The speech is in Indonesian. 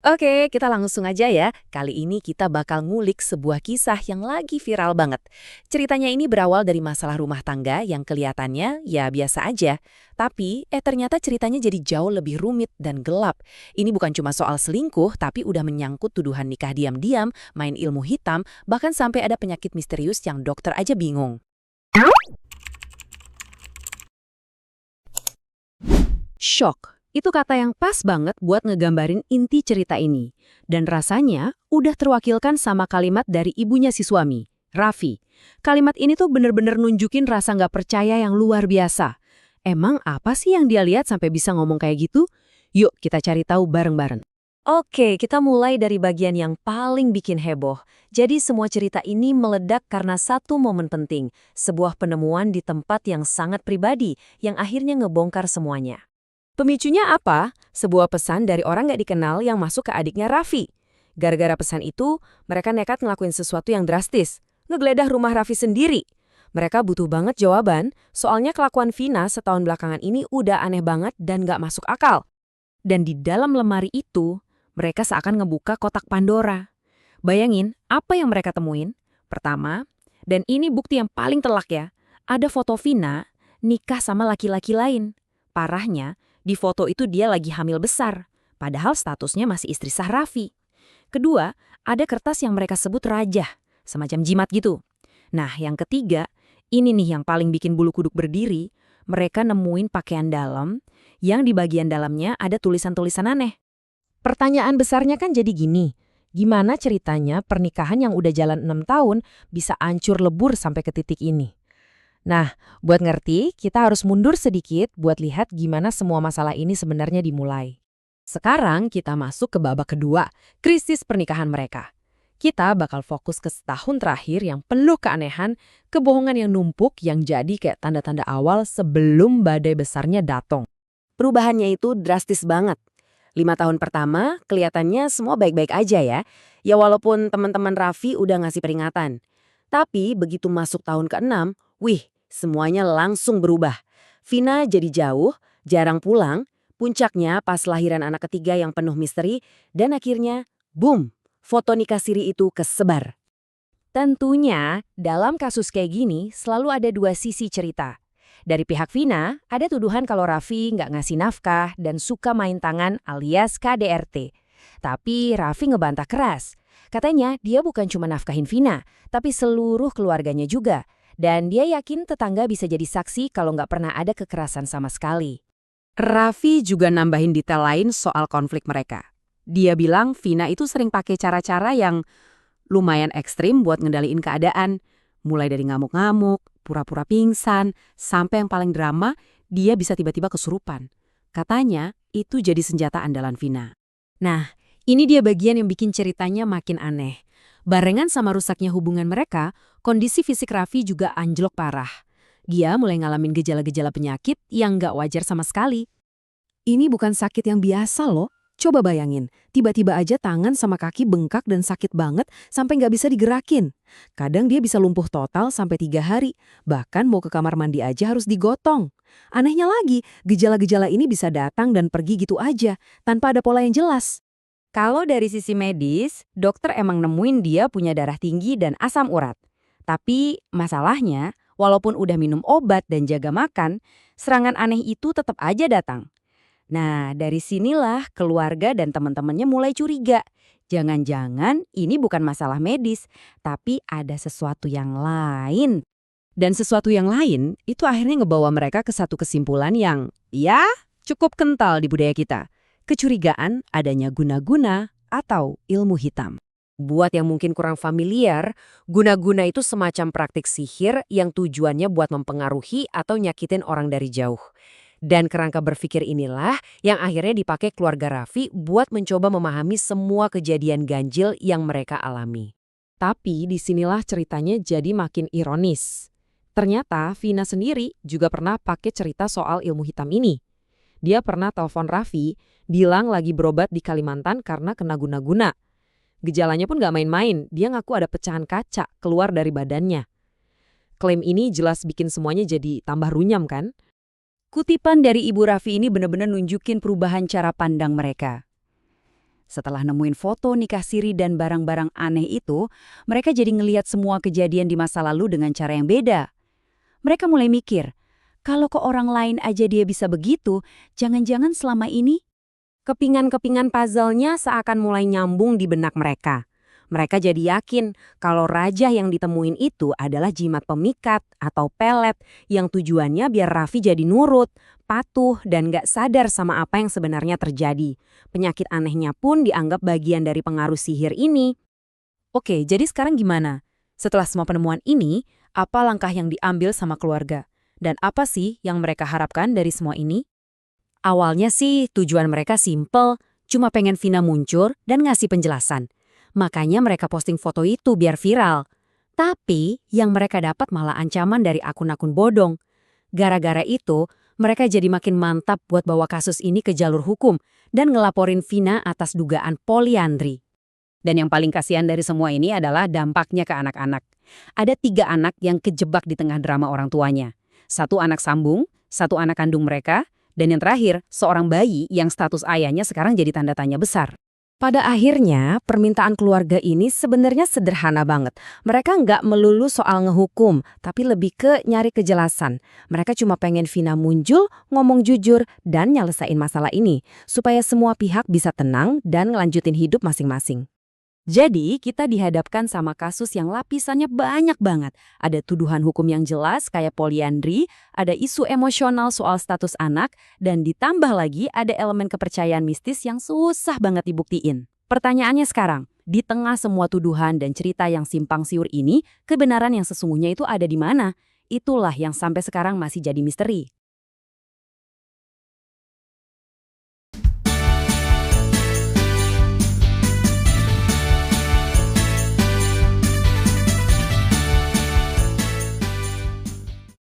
Oke, kita langsung aja ya. Kali ini kita bakal ngulik sebuah kisah yang lagi viral banget. Ceritanya ini berawal dari masalah rumah tangga yang kelihatannya ya biasa aja. Tapi, ternyata ceritanya jadi jauh lebih rumit dan gelap. Ini bukan cuma soal selingkuh, tapi udah menyangkut tuduhan nikah diam-diam, main ilmu hitam, bahkan sampai ada penyakit misterius yang dokter aja bingung. Shock. Itu kata yang pas banget buat ngegambarin inti cerita ini. Dan rasanya udah terwakilkan sama kalimat dari ibunya si suami, Raffi. Kalimat ini tuh bener-bener nunjukin rasa nggak percaya yang luar biasa. Emang apa sih yang dia lihat sampai bisa ngomong kayak gitu? Yuk kita cari tahu bareng-bareng. Oke, kita mulai dari bagian yang paling bikin heboh. Jadi semua cerita ini meledak karena satu momen penting, sebuah penemuan di tempat yang sangat pribadi yang akhirnya ngebongkar semuanya. Pemicunya apa? Sebuah pesan dari orang nggak dikenal yang masuk ke adiknya Raffi. Gara-gara pesan itu, mereka nekat ngelakuin sesuatu yang drastis. Ngegeledah rumah Raffi sendiri. Mereka butuh banget jawaban, soalnya kelakuan Vina setahun belakangan ini udah aneh banget dan nggak masuk akal. Dan di dalam lemari itu, mereka seakan ngebuka kotak Pandora. Bayangin, apa yang mereka temuin? Pertama, dan ini bukti yang paling telak ya, ada foto Vina nikah sama laki-laki lain. Parahnya, di foto itu dia lagi hamil besar, padahal statusnya masih istri sah Raffi. Kedua, ada kertas yang mereka sebut rajah, semacam jimat gitu. Nah, yang ketiga, ini nih yang paling bikin bulu kuduk berdiri, mereka nemuin pakaian dalam, yang di bagian dalamnya ada tulisan-tulisan aneh. Pertanyaan besarnya kan jadi gini, gimana ceritanya pernikahan yang udah jalan 6 tahun bisa hancur lebur sampai ke titik ini? Nah, buat ngerti, kita harus mundur sedikit buat lihat gimana semua masalah ini sebenarnya dimulai. Sekarang kita masuk ke babak kedua, krisis pernikahan mereka. Kita bakal fokus ke setahun terakhir yang penuh keanehan, kebohongan yang numpuk yang jadi kayak tanda-tanda awal sebelum badai besarnya datang. Perubahannya itu drastis banget. 5 tahun pertama, kelihatannya semua baik-baik aja ya. Ya walaupun teman-teman Raffi udah ngasih peringatan. Tapi begitu masuk tahun ke-6, wih, semuanya langsung berubah. Vina jadi jauh, jarang pulang, puncaknya pas lahiran anak ketiga yang penuh misteri, dan akhirnya, boom, foto nikah siri itu kesebar. Tentunya, dalam kasus kayak gini selalu ada dua sisi cerita. Dari pihak Vina, ada tuduhan kalau Raffi nggak ngasih nafkah dan suka main tangan alias KDRT. Tapi Raffi ngebantah keras. Katanya dia bukan cuma nafkahin Vina, tapi seluruh keluarganya juga. Dan dia yakin tetangga bisa jadi saksi kalau nggak pernah ada kekerasan sama sekali. Raffi juga nambahin detail lain soal konflik mereka. Dia bilang Vina itu sering pakai cara-cara yang lumayan ekstrim buat ngendaliin keadaan. Mulai dari ngamuk-ngamuk, pura-pura pingsan, sampai yang paling drama, dia bisa tiba-tiba kesurupan. Katanya itu jadi senjata andalan Vina. Nah, ini dia bagian yang bikin ceritanya makin aneh. Barengan sama rusaknya hubungan mereka, kondisi fisik Raffi juga anjlok parah. Dia mulai ngalamin gejala-gejala penyakit yang nggak wajar sama sekali. Ini bukan sakit yang biasa loh. Coba bayangin, tiba-tiba aja tangan sama kaki bengkak dan sakit banget sampai nggak bisa digerakin. Kadang dia bisa lumpuh total sampai 3 hari, bahkan mau ke kamar mandi aja harus digotong. Anehnya lagi, gejala-gejala ini bisa datang dan pergi gitu aja, tanpa ada pola yang jelas. Kalau dari sisi medis, dokter emang nemuin dia punya darah tinggi dan asam urat. Tapi masalahnya, walaupun udah minum obat dan jaga makan, serangan aneh itu tetap aja datang. Nah, dari sinilah keluarga dan teman-temannya mulai curiga. Jangan-jangan ini bukan masalah medis, tapi ada sesuatu yang lain. Dan sesuatu yang lain itu akhirnya ngebawa mereka ke satu kesimpulan yang, ya, cukup kental di budaya kita. Kecurigaan adanya guna-guna atau ilmu hitam. Buat yang mungkin kurang familiar, guna-guna itu semacam praktik sihir yang tujuannya buat mempengaruhi atau nyakitin orang dari jauh. Dan kerangka berpikir inilah yang akhirnya dipakai keluarga Raffi buat mencoba memahami semua kejadian ganjil yang mereka alami. Tapi disinilah ceritanya jadi makin ironis. Ternyata Vina sendiri juga pernah pakai cerita soal ilmu hitam ini. Dia pernah telepon Raffi, bilang lagi berobat di Kalimantan karena kena guna-guna. Gejalanya pun gak main-main, dia ngaku ada pecahan kaca keluar dari badannya. Klaim ini jelas bikin semuanya jadi tambah runyam kan? Kutipan dari Ibu Raffi ini benar-benar nunjukin perubahan cara pandang mereka. Setelah nemuin foto nikah siri dan barang-barang aneh itu, mereka jadi ngelihat semua kejadian di masa lalu dengan cara yang beda. Mereka mulai mikir, kalau ke orang lain aja dia bisa begitu, jangan-jangan selama ini. Kepingan-kepingan puzzle-nya seakan mulai nyambung di benak mereka. Mereka jadi yakin kalau raja yang ditemuin itu adalah jimat pemikat atau pelet yang tujuannya biar Raffi jadi nurut, patuh, dan gak sadar sama apa yang sebenarnya terjadi. Penyakit anehnya pun dianggap bagian dari pengaruh sihir ini. Oke, jadi sekarang gimana? Setelah semua penemuan ini, apa langkah yang diambil sama keluarga? Dan apa sih yang mereka harapkan dari semua ini? Awalnya sih tujuan mereka simple, cuma pengen Vina muncul dan ngasih penjelasan. Makanya mereka posting foto itu biar viral. Tapi yang mereka dapat malah ancaman dari akun-akun bodong. Gara-gara itu, mereka jadi makin mantap buat bawa kasus ini ke jalur hukum dan ngelaporin Vina atas dugaan poliandri. Dan yang paling kasihan dari semua ini adalah dampaknya ke anak-anak. Ada 3 anak yang kejebak di tengah drama orang tuanya. 1 anak sambung, 1 anak kandung mereka, dan yang terakhir, seorang bayi yang status ayahnya sekarang jadi tanda tanya besar. Pada akhirnya, permintaan keluarga ini sebenarnya sederhana banget. Mereka nggak melulu soal ngehukum, tapi lebih ke nyari kejelasan. Mereka cuma pengen Vina muncul, ngomong jujur, dan nyelesain masalah ini, supaya semua pihak bisa tenang dan ngelanjutin hidup masing-masing. Jadi, kita dihadapkan sama kasus yang lapisannya banyak banget. Ada tuduhan hukum yang jelas kayak poliandri, ada isu emosional soal status anak, dan ditambah lagi ada elemen kepercayaan mistis yang susah banget dibuktiin. Pertanyaannya sekarang, di tengah semua tuduhan dan cerita yang simpang siur ini, kebenaran yang sesungguhnya itu ada di mana? Itulah yang sampai sekarang masih jadi misteri.